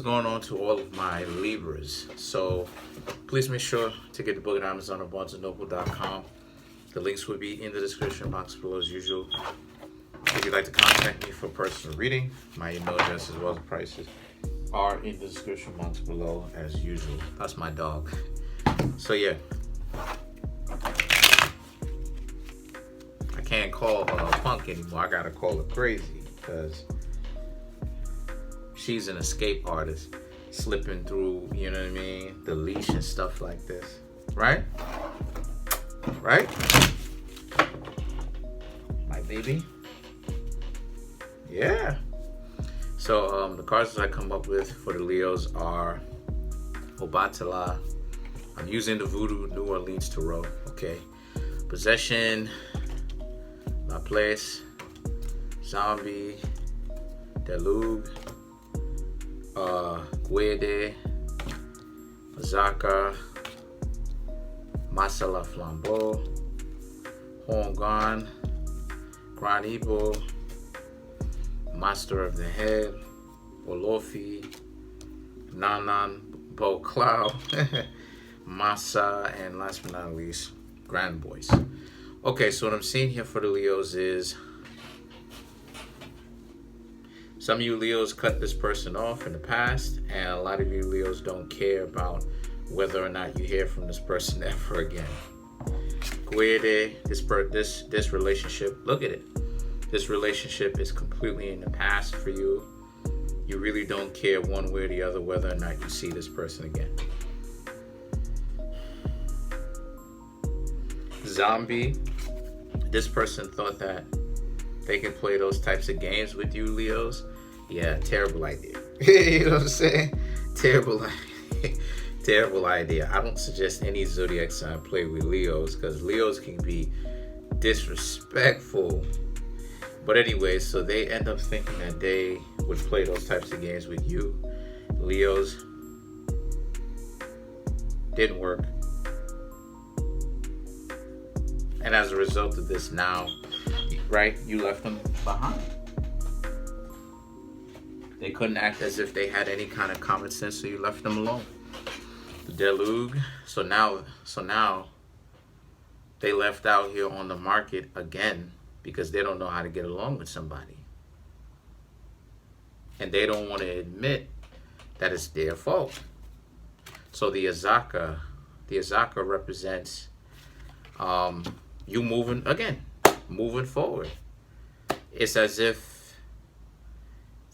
going on to all of my Libras? So please make sure to get the book at Amazon or BarnesandNoble.com. The links will be in the description box below as usual. If you'd like to contact me for personal reading, my email address as well as the prices are in the description box below as usual. That's my dog. So yeah, I can't call her a punk anymore. I gotta call her crazy because she's an escape artist, slipping through, you know what I mean, the leash and stuff like this. Right? Right? My baby? Yeah. So the cards that I come up with for the Leos are Obatala. I'm using the Voodoo New Orleans Tarot. Okay. Possession, La Place, Zombie, Deluge, Guede, Azaka, Masala Flambeau, Hongan, Grand Evil, Master of the Head, Olofi, Nanan Bo Cloud, Masa, and last but not least, Grand Voice. Okay, so what I'm seeing here for the Leos is some of you Leos cut this person off in the past, and a lot of you Leos don't care about whether or not you hear from this person ever again. Guede, this relationship, look at it. This relationship is completely in the past for you. You really don't care one way or the other whether or not you see this person again. Zombie, this person thought that they can play those types of games with you Leos. Yeah, terrible idea. You know what I'm saying? Terrible idea. Terrible idea. I don't suggest any zodiac sign play with Leos because Leos can be disrespectful. But anyway, so they end up thinking that they would play those types of games with you. Leos. Didn't work. And as a result of this now, right, you left them behind. They couldn't act as if they had any kind of common sense, so you left them alone. The Deluge. So now they left out here on the market again because they don't know how to get along with somebody. And they don't want to admit that it's their fault. So the Azaka represents you moving forward. It's as if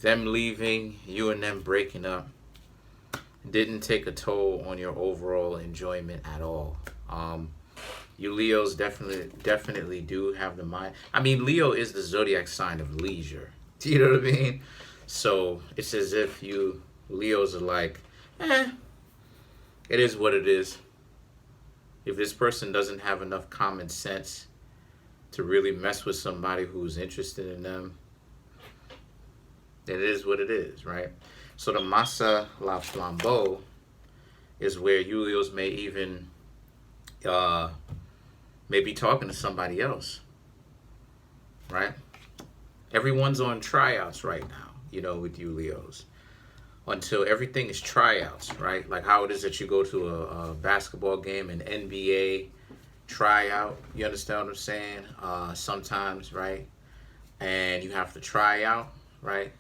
them leaving, you and them breaking up, didn't take a toll on your overall enjoyment at all. You Leos definitely do have the mind. I mean, Leo is the zodiac sign of leisure. Do you know what I mean? So it's as if you Leos are like, it is what it is. If this person doesn't have enough common sense to really mess with somebody who's interested in them, then it is what it is, right? So the Masa La Flambeau is where you Leos may even be talking to somebody else, right? Everyone's on tryouts right now, you know, with you Leos. Until everything is tryouts, right? Like how it is that you go to a basketball game, an NBA tryout. You understand what I'm saying? Sometimes, right? And you have to try out, right?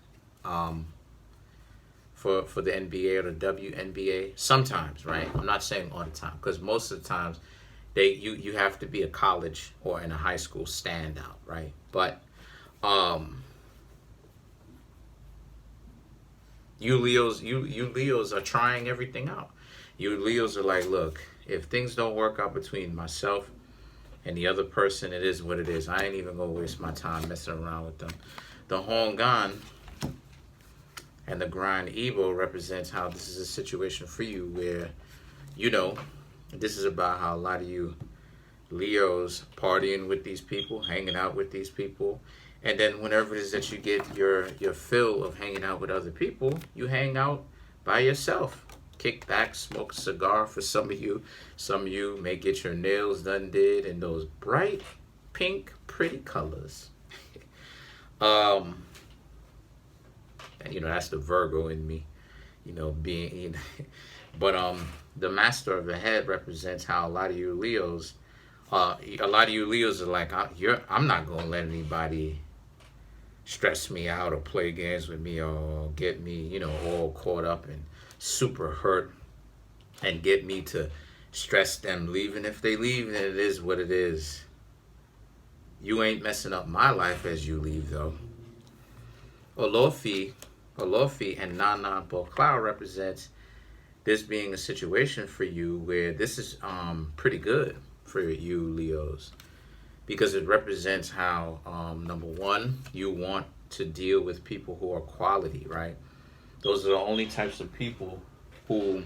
For the NBA or the WNBA. Sometimes, right? I'm not saying all the time, because most of the times you have to be a college or in a high school standout, right? But you Leos are trying everything out. You Leos are like, look, if things don't work out between myself and the other person, it is what it is. I ain't even gonna waste my time messing around with them. The Hongan and the Grand Evil represents how this is a situation for you where, you know, this is about how a lot of you Leos partying with these people, hanging out with these people. And then whenever it is that you get your fill of hanging out with other people, you hang out by yourself. Kick back, smoke a cigar for some of you. Some of you may get your nails done did in those bright, pink, pretty colors. And you know, that's the Virgo in me. being, but the Master of the Head represents how a lot of you Leos, are like, I'm not gonna let anybody stress me out or play games with me or get me, all caught up and super hurt and get me to stress them leaving. If they leave, then it is what it is. You ain't messing up my life as you leave, though. Olofi and Nana Cloud represents this being a situation for you where this is pretty good for you Leos, because it represents how number one, you want to deal with people who are quality, right? Those are the only types of people who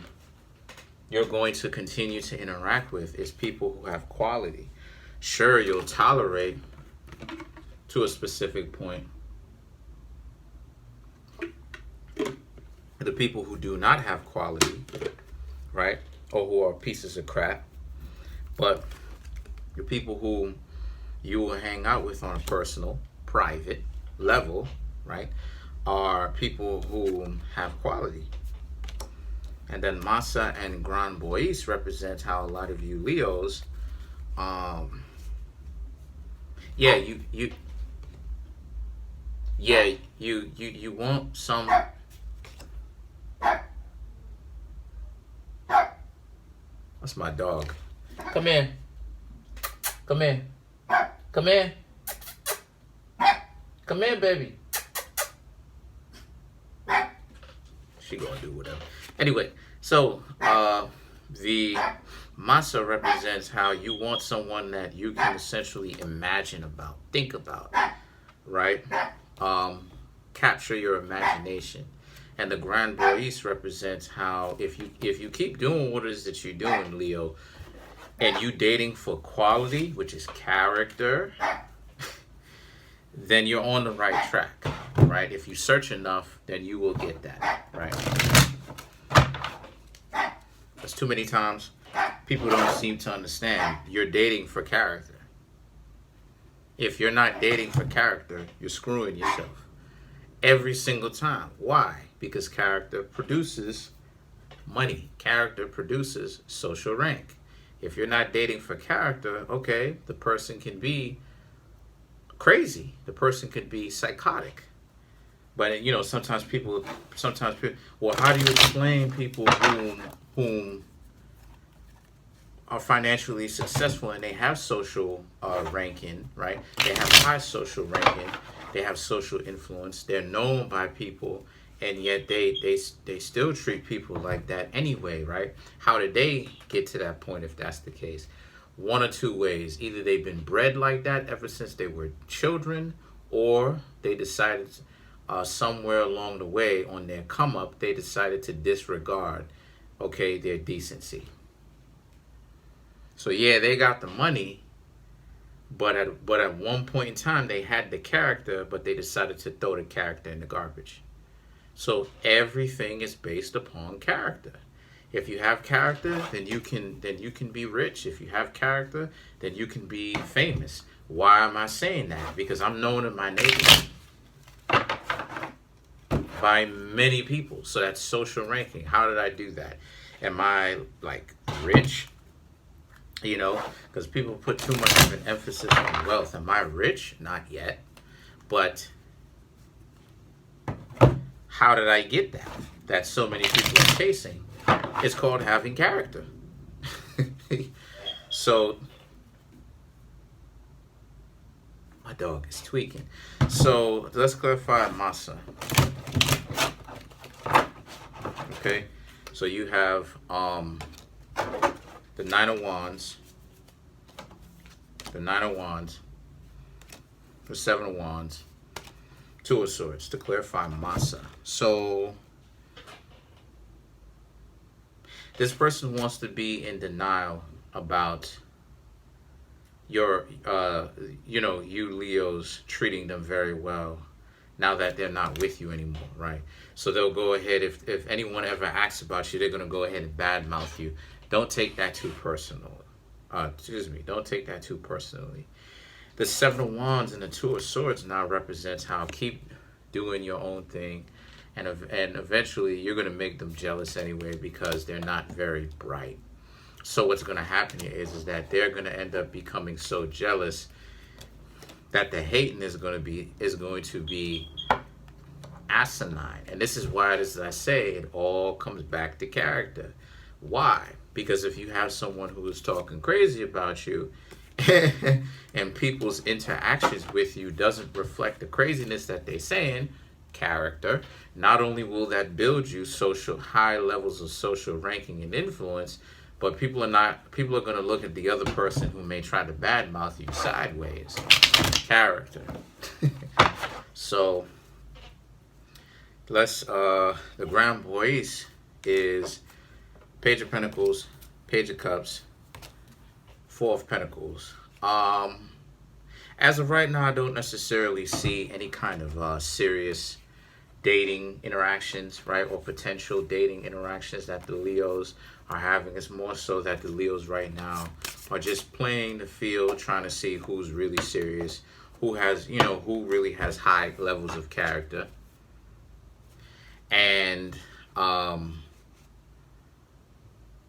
you're going to continue to interact with, is people who have quality. Sure, you'll tolerate to a specific point the people who do not have quality, right? Or who are pieces of crap. But the people who you will hang out with on a personal, private level, right, are people who have quality. And then Masa and Grand Bois represents how a lot of you Leos, you want some. That's my dog. Come in. Come in. Come in. Come in, baby. She gonna do whatever. Anyway, so the Masa represents how you want someone that you can essentially imagine about, think about, right? Capture your imagination. And the Grand Bois represents how if you keep doing what it is that you're doing, Leo, and you dating for quality, which is character, then you're on the right track, right? If you search enough, then you will get that, right? Because too many times, people don't seem to understand you're dating for character. If you're not dating for character, you're screwing yourself. Every single time. Why? Because character produces money. Character produces social rank. If you're not dating for character, okay, the person can be crazy. The person could be psychotic. But sometimes people, well, how do you explain people whom are financially successful and they have social ranking, right? They have high social ranking. They have social influence. They're known by people, and yet they still treat people like that anyway, right? How did they get to that point if that's the case? One or two ways. Either they've been bred like that ever since they were children, or they decided somewhere along the way on their come up, they decided to disregard, okay, their decency. So yeah, they got the money, but at one point in time they had the character, but they decided to throw the character in the garbage. So everything is based upon character. If you have character, then you can be rich. If you have character, then you can be famous. Why am I saying that? Because I'm known in my neighborhood by many people. So that's social ranking. How did I do that? Am I like rich? Because people put too much of an emphasis on wealth. Am I rich? Not yet. But how did I get that so many people are chasing? It's called having character. So my dog is tweaking. So let's clarify Masa. Okay. So you have the Nine of Wands, the Nine of Wands, the Seven of Wands, Two of Swords, to clarify Masa. So this person wants to be in denial about your, you Leos treating them very well now that they're not with you anymore, right? So they'll go ahead, if anyone ever asks about you, they're going to go ahead and badmouth you. Don't take that too personal. Don't take that too personally. The Seven of Wands and the Two of Swords now represents how keep doing your own thing. and eventually you're going to make them jealous anyway because they're not very bright. So what's going to happen here is that they're going to end up becoming so jealous that the hating is going to be asinine. And this is why, as I say, it all comes back to character. Why? Because if you have someone who is talking crazy about you and people's interactions with you doesn't reflect the craziness that they're saying, character, not only will that build you high levels of social ranking and influence, but people are going to look at the other person who may try to badmouth you sideways. Character. So the Grand Boys is Page of Pentacles, Page of Cups, Four of Pentacles. As of right now, I don't necessarily see any kind of serious dating interactions, right, or potential dating interactions that the Leos are having. It's more so that the Leos right now are just playing the field, trying to see who's really serious, who really has high levels of character, and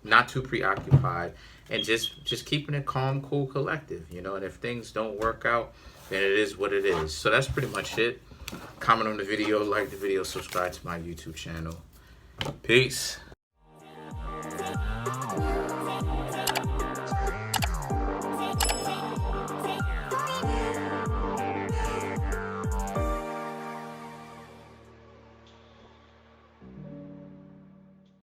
not too preoccupied, and just keeping it calm, cool, collective, and if things don't work out, then it is what it is. So that's pretty much it. Comment on the video, like the video, subscribe to my YouTube channel. Peace.